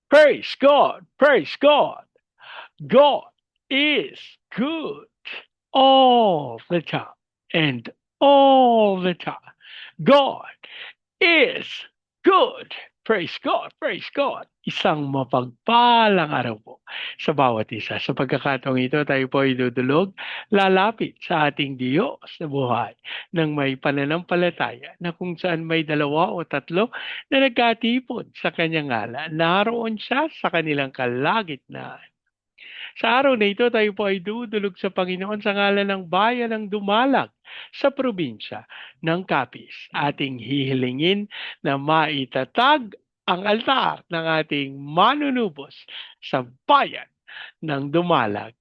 Praise God. Praise God. God is good all the time and all the time. God is good. Praise God, praise God. Isang mapagpalang araw po sa bawat isa. Sa pagkakataong ito, tayo po ay dudulog, lalapit sa ating Diyos na buhay ng may pananampalataya na kung saan may dalawa o tatlo na nagkatipon sa kanyang ngalan. Naroon siya sa kanilang kalagitnaan. Sa araw na ito, tayo po ay dudulog sa Panginoon sa ngalan ng bayan ng Dumalag sa probinsya ng Capiz. Ating hihilingin na maitatag ang altar ng ating manunubos sa bayan ng Dumalag.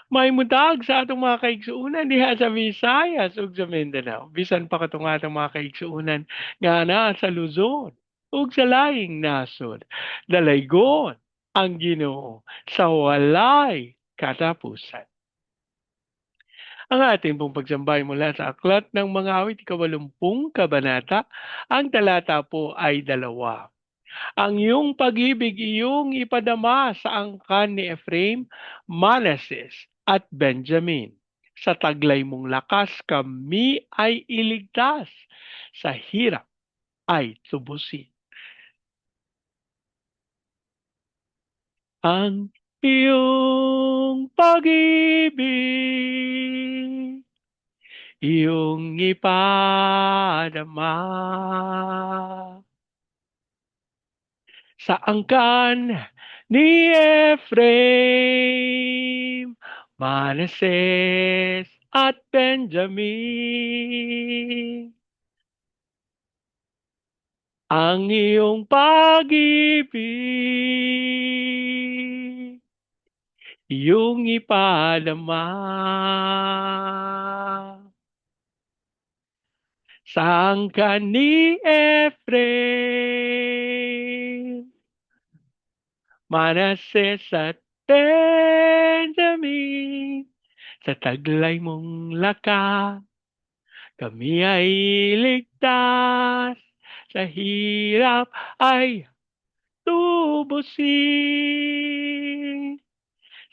May mudag sa atong mga kaigsuunan diha sa Visayas ug sa Mindanao. Bisan pa katong atong mga kaigsuunan nga naa sa Luzon ug sa laing nasod. Dalaygon ang Ginoo sa walay katapusan. Ang ating pong pagsambay mula sa Aklat ng Mga Awit, ika-80 kabanata, ang talata po ay 2. Ang iyong pag-ibig iyong ipadama sa angkan ni Ephraim, Manases at Benjamin. Sa taglay mong lakas kami ay iligtas, sa hirap ay tubusin. Ang iyong pag-ibig, iyong ipadama sa angkan ni Ephraim, Manases at Benjamin. Ang iyong pag-ibig, iyong ipadama sa angkan ni Ephraim, Manases at Benjamin. Sa taglay mong lakas, kami ay ligtas, sa hirap ay tubusin.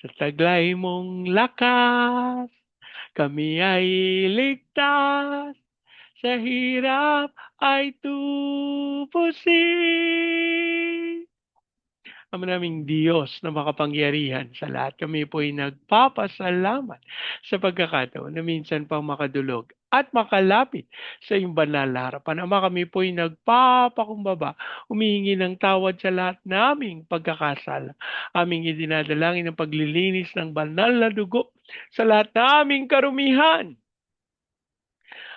Sa taglay mong lakas, kami ay ligtas, sa hirap ay tubusin. Ama naming Diyos na makapangyarihan sa lahat, kami po ay nagpapasalamat sa pagkakataon na minsan pang makadulog at makalapit sa iyong banal na harapan. Ama, kami po ay nagpapakumbaba, humihingi ng tawad sa lahat naming pagkakasala. Aming idinadalangin ng paglilinis ng banal na dugo sa lahat naming karumihan.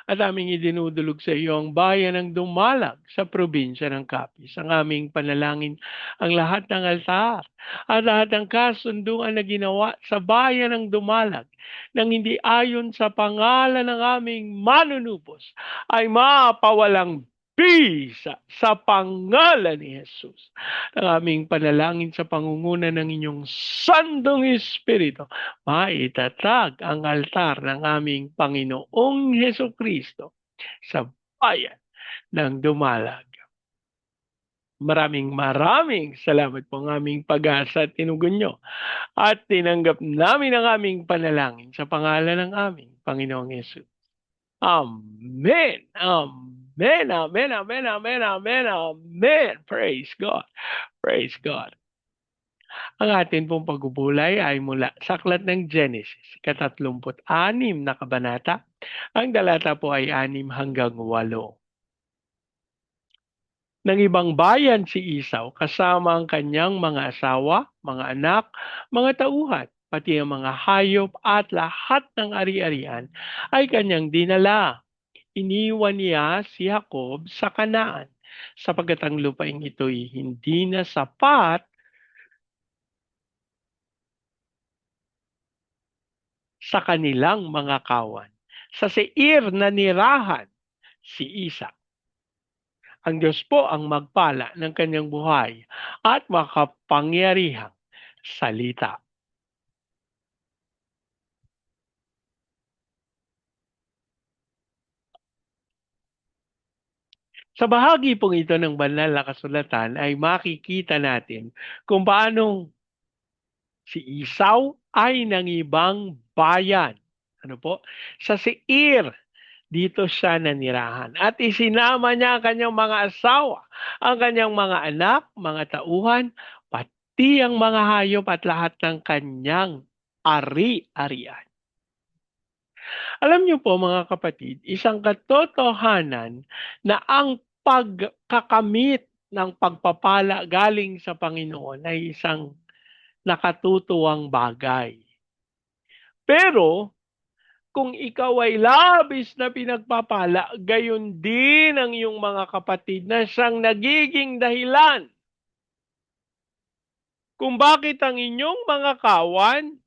At aming idinudulog sa iyo ang bayan ng Dumalag sa probinsya ng Capiz. Ang aming panalangin ang lahat ng altar at lahat ng kasunduan na ginawa sa bayan ng Dumalag nang hindi ayon sa pangalan ng aming manunubos ay mapawalang bisa sa pangalan ni Jesus. Ang aming panalangin sa pangunguna ng inyong Santong Espiritu, maitatag ang altar ng aming Panginoong Hesukristo sa bayan ng Dumalag. Maraming salamat po ang aming pag-asa at tinugon nyo at tinanggap namin ang aming panalangin sa pangalan ng aming Panginoong Yesus. Amen. Amen. Amen. Amen. Amen. Amen. Amen. Praise God. Praise God. Ang atin pong pagbubulay ay mula sa Aklat ng Genesis, 36 na kabanata. Ang talata po ay 6 hanggang 8. Ng ibang bayan si Esau kasama ang kanyang mga asawa, mga anak, mga tauhan, pati ang mga hayop at lahat ng ari-arian ay kanyang dinala. Iniwan niya si Jacob sa Kanaan sapagkat ang lupaing ito'y hindi na sapat sa kanilang mga kawan. Sa Seir na nirahan si Isa. Ang Diyos po ang magpala ng kanyang buhay at makapangyarihang salita. Sa bahagi pong ito ng banal na kasulatan ay makikita natin kung paanong si Esau ay nangibang bayan. Ano po? Sa Seir, dito siya nanirahan. At isinama niya ang kanyang mga asawa, ang kanyang mga anak, mga tauhan, pati ang mga hayop at lahat ng kanyang ari-arian. Alam niyo po mga kapatid, isang katotohanan na ang pagkakamit ng pagpapala galing sa Panginoon ay isang nakatutuwang bagay. Pero kung ikaw ay labis na pinagpapala, gayon din ang iyong mga kapatid na siyang nagiging dahilan kung bakit ang inyong mga kawan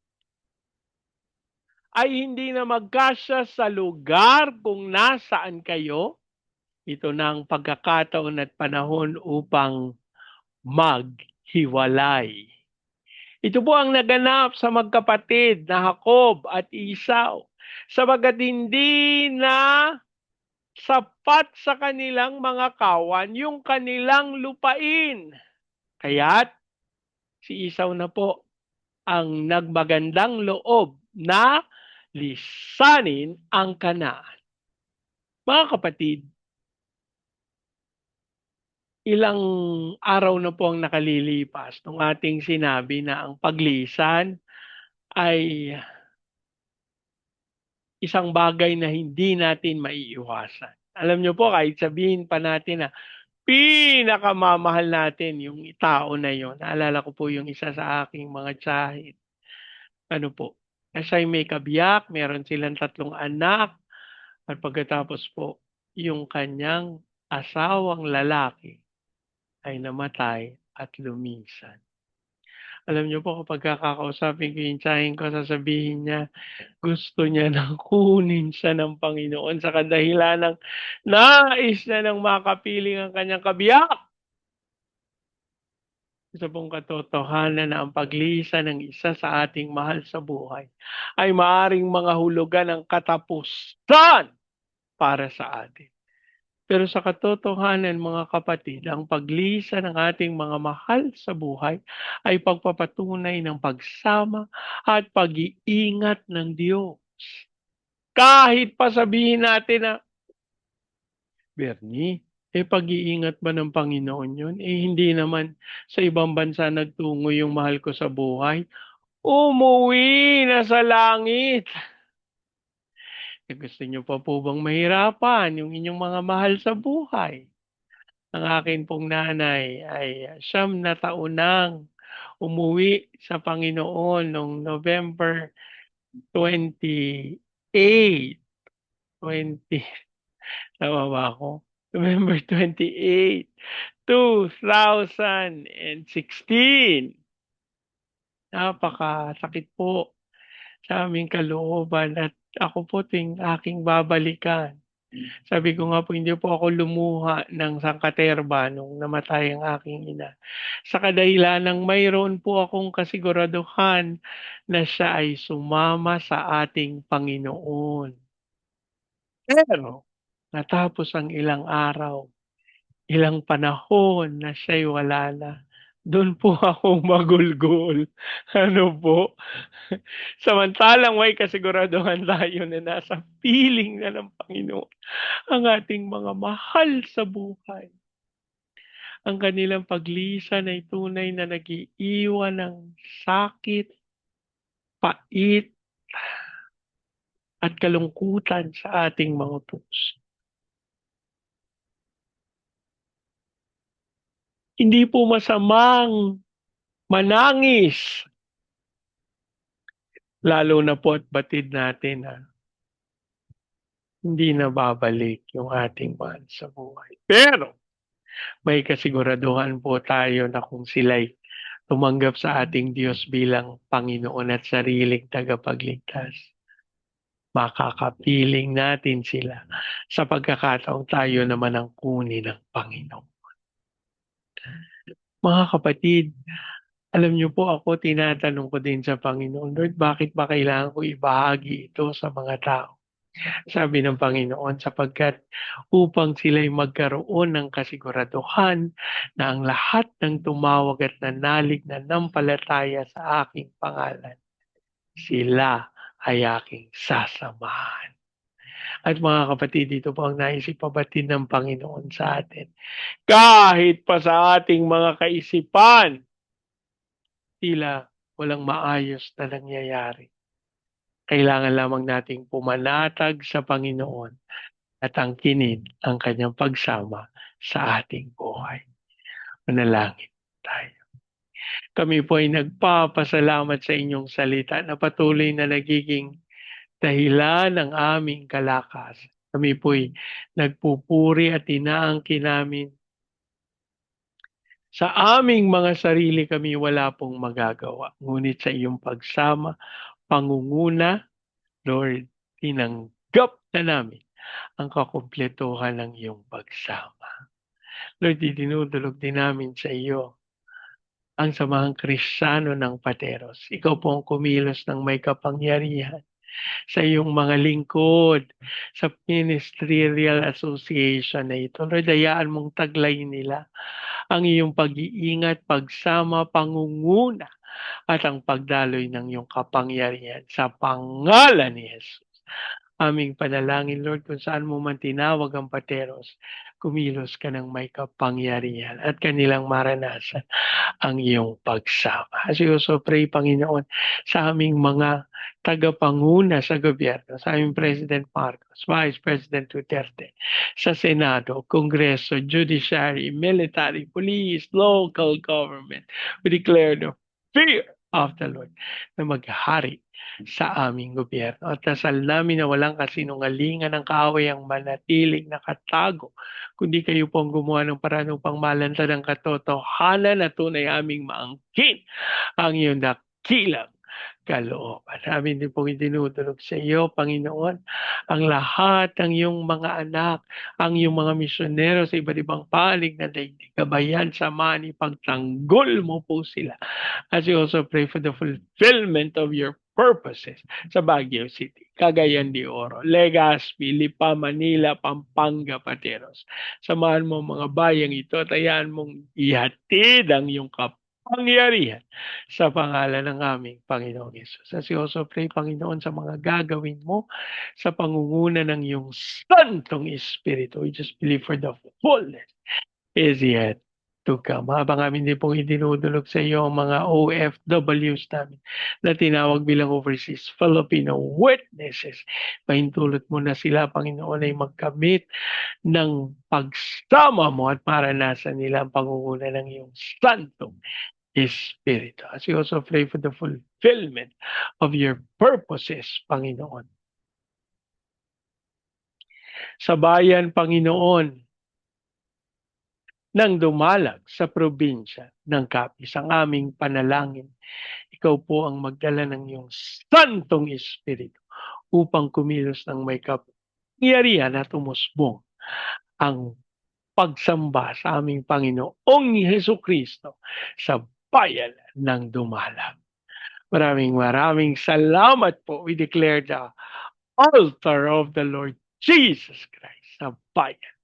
ay hindi na magkasya sa lugar kung nasaan kayo. Ito na ang pagkakataon at panahon upang maghiwalay. Ito po ang naganap sa magkapatid na Jacob at Esau. Sabagat hindi na sapat sa kanilang mga kawan yung kanilang lupain. Kaya't si Esau na po ang nagmagandang loob na lisanin ang Kanaan. Mga kapatid, ilang araw na po ang nakalilipas nung ating sinabi na ang paglisan ay isang bagay na hindi natin maiiwasan. Alam niyo po, kahit sabihin pa natin na pinakamamahal natin yung tao na yon. Naalala ko po yung isa sa aking mga tsahin. Ano po, siya may kabiyak, meron silang 3 anak, at pagkatapos po, yung kanyang asawang lalaki ay namatay at lumisan. Alam niyo po, kapag kakausapin ko yung tsahin ko, sasabihin niya, gusto niya nang kunin siya ng Panginoon sa kadahilan ng nais niya nang makapiling ang kanyang kabiyak. Isa pong katotohanan na ang paglisan ng isa sa ating mahal sa buhay ay maaring mga hulugan ng katapusan para sa atin. Pero sa katotohanan, mga kapatid, ang paglisan ng ating mga mahal sa buhay ay pagpapatunay ng pagsama at pag-iingat ng Diyos. Kahit pa sabihin natin na, Bernie, pag-iingat ba ng Panginoon yun? Hindi naman sa ibang bansa nagtungo yung mahal ko sa buhay. Umuwi na sa langit. Gusto niyo pa po bang mahirapan yung inyong mga mahal sa buhay? Ang akin pong nanay ay 9 nang umuwi sa Panginoon noong November 28, 20, tama ba ako? November 28, 2016. Napakasakit po sa aming kalooban at ako po aking babalikan. Sabi ko nga po, hindi po ako lumuha ng sangkaterba nung namatay ang aking ina. Sa kadahilan ng mayroon po akong kasiguraduhan na siya ay sumama sa ating Panginoon. Pero natapos ang ilang araw, ilang panahon na siya'y wala na. Doon po ako magulgol. Ano po? Samantalang may kasiguraduhan tayo na nasa piling na ng Panginoon ang ating mga mahal sa buhay. Ang kanilang paglisan ay tunay na nag-iiwan ng sakit, pait, at kalungkutan sa ating mga puso. Hindi po masamang manangis, lalo na po at batid natin na hindi na babalik yung ating mahal sa buhay. Pero may kasiguraduhan po tayo na kung sila'y tumanggap sa ating Diyos bilang Panginoon at sariling tagapagligtas, makakapiling natin sila sa pagkakataong tayo naman ang kunin ng Panginoon. Mga kapatid, alam niyo po ako, tinatanong ko din sa Panginoon, Lord, bakit ba kailangan ko ibahagi ito sa mga tao? Sabi ng Panginoon, sapagkat upang sila'y magkaroon ng kasiguraduhan na ang lahat ng tumawag at nanalig na nampalataya sa aking pangalan, sila ay aking sasamahan. At mga kapatid, dito po ang nais ipabatid ng Panginoon sa atin. Kahit pa sa ating mga kaisipan, tila walang maayos na nangyayari. Kailangan lamang nating pumanatag sa Panginoon at angkinin ang kanyang pagsama sa ating buhay. Manalangin tayo. Kami po ay nagpapasalamat sa inyong salita na patuloy na nagiging dahilan ng aming kalakas. Kami po ay nagpupuri at inaangkin namin sa aming mga sarili kami wala pong magagawa. Ngunit sa iyong pagsama, pangunguna, Lord, tinanggap na namin ang kakumpletuhan ng iyong pagsama. Lord, itinutulog din namin sa iyo ang samahang Kristiyano ng Pateros. Ikaw po ang kumilos ng may kapangyarihan sa iyong mga lingkod, sa Ministerial Association na ito. Lord, hayaan mong taglay nila ang iyong pag-iingat, pagsama, pangunguna, at ang pagdaloy ng iyong kapangyarihan sa pangalan ni Jesus. Aming panalangin, Lord, kung saan mo man tinawag ang pateros, kumilos ka ng may kapangyarihan at kanilang maranasan ang iyong pagsama. As we also pray, Panginoon, sa aming mga tagapanguna sa gobyerno, sa aming President Marcos, Vice President Duterte, sa Senado, Kongreso, Judiciary, Military, Police, local government, we declare the fear of the Lord na maghari sa aming gobyerno. At dasal namin na walang kasinungalingan ng kaaway ang manatiling nakatago, kundi kayo po ang gumawa ng paraan upang malantad ang katotohanan na tunay aming maangkin ang iyong dakilang kalooban. Amin din pong itinutulog sa iyo, Panginoon, ang lahat ng iyong mga anak, ang iyong mga misyonero sa iba't ibang panig na daigdig. Gabayan, samahan, ipagtanggol mo po sila. As we also pray for the fulfillment of your purposes sa Baguio City, Cagayan de Oro, Legazpi, Lipa, Manila, Pampanga, Pateros. Samahan mo mga bayang ito at hayaan mong ihatid ang iyong kapangyarihan sa pangalan ng aming Panginoong Yesus. As we also pray, Panginoon, sa mga gagawin mo sa pangunguna ng iyong Santong Espiritu. We just believe for the fullness is yet to come. Habang amin din pong idinudulog sa iyo ang mga OFWs namin na tinawag bilang overseas Filipino witnesses. Pahintulot mo na sila, Panginoon, ay magkamit ng pagsama mo at maranasan nila ang pangunguna ng iyong Santong Espiritu. As we also pray for the fulfillment of your purposes, Panginoon. Sa bayan, Panginoon, nang dumalag sa probinsya ng Capiz, ang aming panalangin, ikaw po ang magdala ng iyong Santong Espiritu upang kumilos ng may kapangyarihan at umusbong ang pagsamba sa aming Panginoong Hesus Kristo sa bayan ng dumalag. Maraming salamat po. We declare the altar of the Lord Jesus Christ sa bayan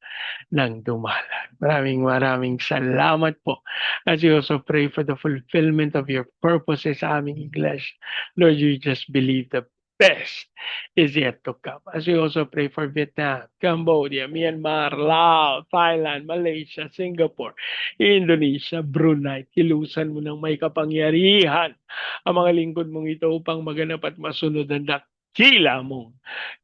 ng dumalag. Maraming salamat po. As you also pray for the fulfillment of your purposes sa aming iglesia, Lord, you just believe the best is yet to come. As we also pray for Vietnam, Cambodia, Myanmar, Laos, Thailand, Malaysia, Singapore, Indonesia, Brunei, kilusan mo ng may kapangyarihan ang mga lingkod mong ito upang maganap at masunod ang dakila mong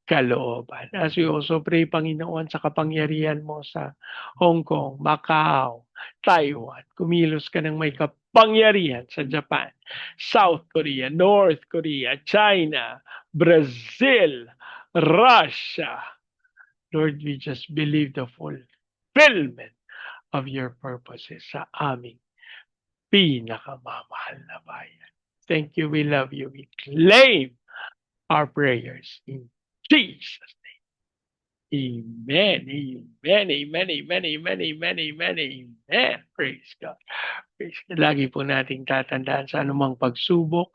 kalooban. As we also pray, Panginoon, sa kapangyarihan mo sa Hong Kong, Macau, Taiwan, kumilos ka ng may kapangyarihan sa Japan, South Korea, North Korea, China, Brazil, Russia. Lord, we just believe the fulfillment of your purposes sa aming pinakamamahal na bayan. Thank you, we love you, we claim our prayers in Jesus' name. Amen. Amen. Praise God. Praise God. Lagi po nating tatandaan sa anumang pagsubok,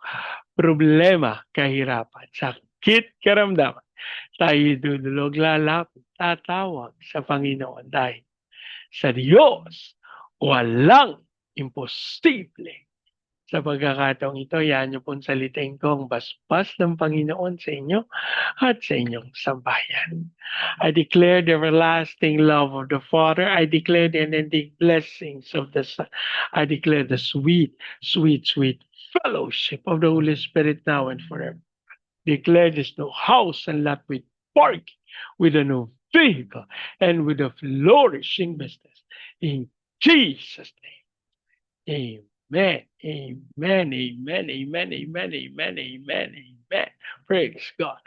problema, kahirapan, sakit, karamdaman. Tayo dudulog, lalapit, tatawag sa Panginoon dahil sa Diyos walang imposible. Sa pagkakataong ito, yan niyo pong salitain ko ang basbas ng Panginoon sa inyo at sa inyong sambayan. I declare the everlasting love of the Father. I declare the unending blessings of the Son. I declare the sweet, sweet, sweet fellowship of the Holy Spirit now and forever. Declare this new house and lot with parking, with a new vehicle, and with a flourishing business. In Jesus' name, amen, amen, amen, amen, amen, amen, amen, amen. Praise God,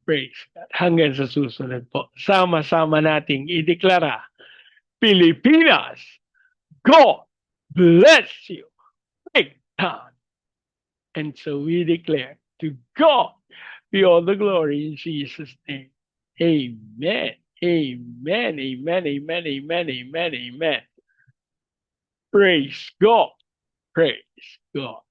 praise God. Hanggang sa susunod po, sama-sama nating ideklara, Pilipinas, God bless you. Big time. And so we declare to God be all the glory in Jesus' name. Amen. Amen. Amen. Amen. Amen. Amen. Amen. Praise God. Praise God.